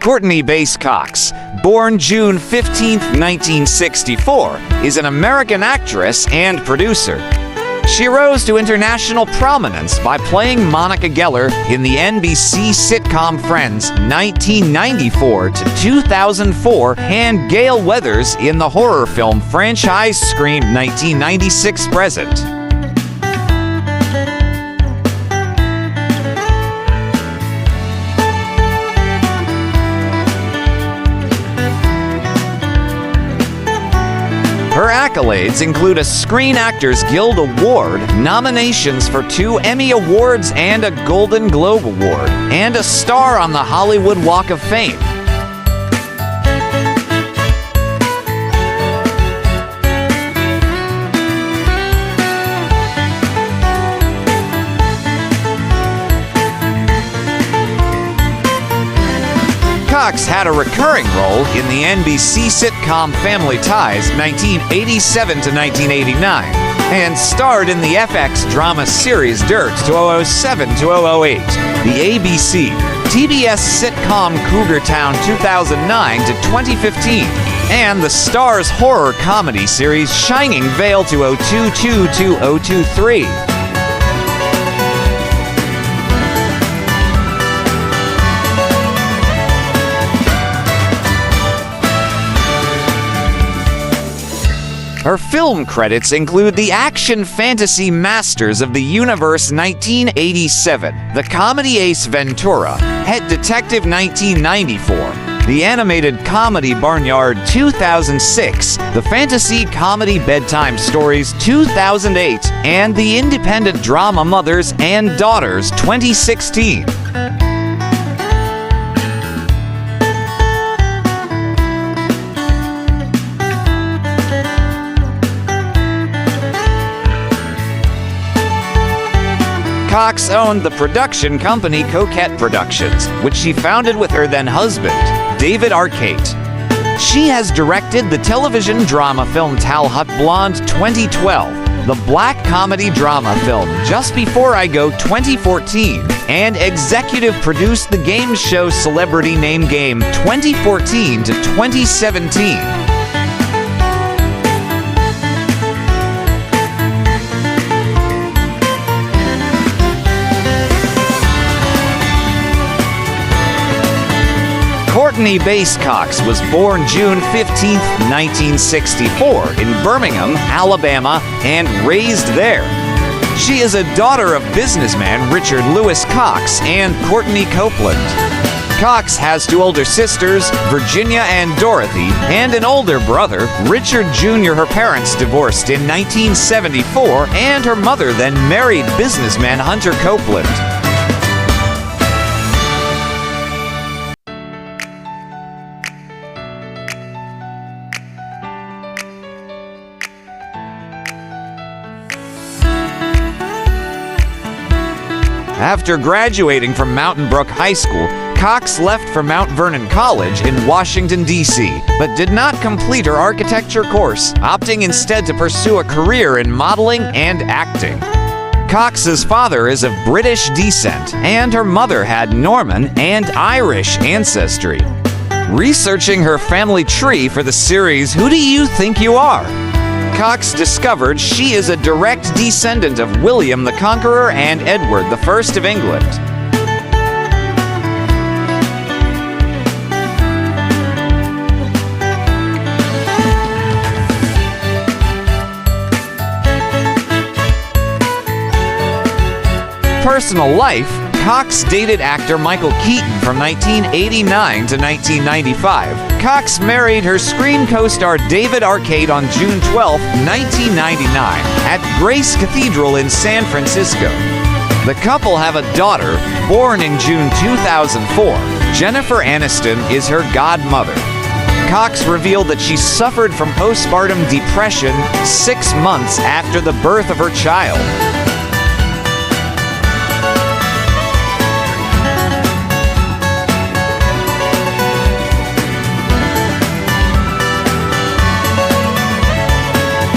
Courteney Bass Cox, born June 15, 1964, is an American actress and producer. She rose to international prominence by playing Monica Geller in the NBC sitcom Friends 1994 to 2004 and Gale Weathers in the horror film franchise Scream 1996 present. Her accolades include a Screen Actors Guild Award, nominations for 2 Emmy Awards and a Golden Globe Award, and a star on the Hollywood Walk of Fame. Cox had a recurring role in the NBC sitcom Family Ties 1987 to 1989 and starred in the FX drama series Dirt 2007 to 008, the ABC, TBS sitcom Cougar Town 2009 to 2015, and the Starz horror comedy series Shining Vale 2022 to 023. Her film credits include the action fantasy Masters of the Universe 1987, the comedy Ace Ventura, Pet Detective 1994, the animated comedy Barnyard 2006, the fantasy comedy Bedtime Stories 2008, and the independent drama Mothers and Daughters 2016. Cox owned the production company Coquette Productions, which she founded with her then-husband, David Arquette. She has directed the television drama film Talhut Blonde 2012, the black comedy drama film Just Before I Go 2014, and executive produced the game show Celebrity Name Game 2014 to 2017. Courteney Bass Cox was born June 15, 1964 in Birmingham, Alabama, and raised there. She is a daughter of businessman Richard Lewis Cox and Courtney Copeland. Cox has 2 older sisters, Virginia and Dorothy, and an older brother, Richard Jr. Her parents divorced in 1974, and her mother then married businessman Hunter Copeland. After graduating from Mountain Brook High School, Cox left for Mount Vernon College in Washington, D.C., but did not complete her architecture course, opting instead to pursue a career in modeling and acting. Cox's father is of British descent, and her mother had Norman and Irish ancestry. Researching her family tree for the series Who Do You Think You Are?, Cox discovered she is a direct descendant of William the Conqueror and Edward I of England. Personal life, Cox dated actor Michael Keaton from 1989 to 1995. Cox married her screen co-star David Arquette on June 12, 1999, at Grace Cathedral in San Francisco. The couple have a daughter, born in June 2004. Jennifer Aniston is her godmother. Cox revealed that she suffered from postpartum depression 6 months after the birth of her child.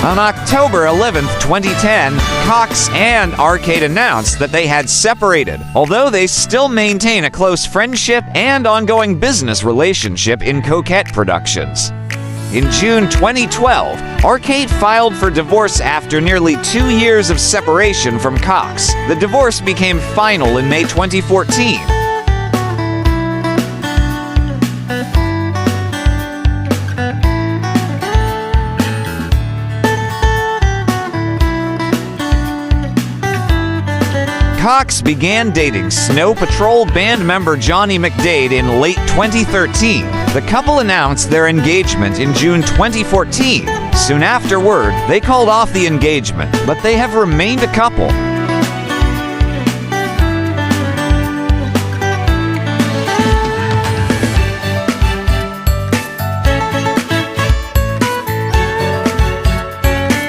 On October 11, 2010, Cox and Arcade announced that they had separated, although they still maintain a close friendship and ongoing business relationship in Coquette Productions. In June 2012, Arcade filed for divorce after nearly 2 years of separation from Cox. The divorce became final in May 2014. Cox began dating Snow Patrol band member Johnny McDade in late 2013. The couple announced their engagement in June 2014. Soon afterward, they called off the engagement, but they have remained a couple.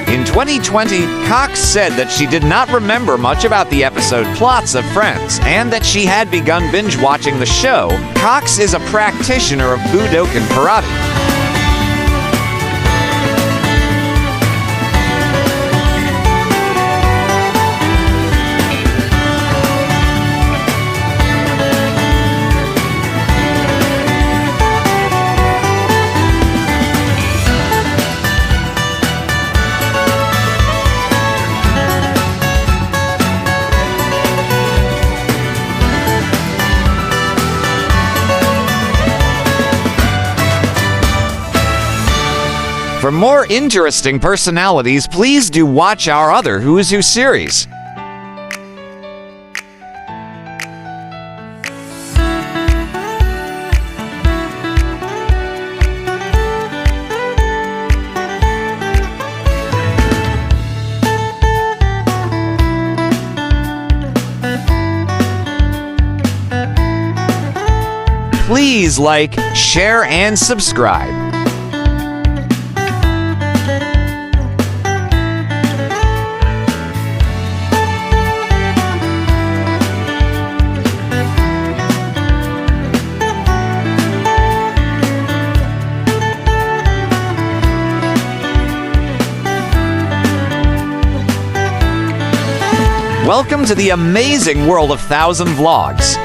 In 2020, Cox said that she did not remember much about the episode plots of Friends, and that she had begun binge-watching the show. Cox is a practitioner of Budokan Karate. For more interesting personalities, please do watch our other Who's Who series. Please like, share, and subscribe. Welcome to the amazing world of 1000 Vlogs.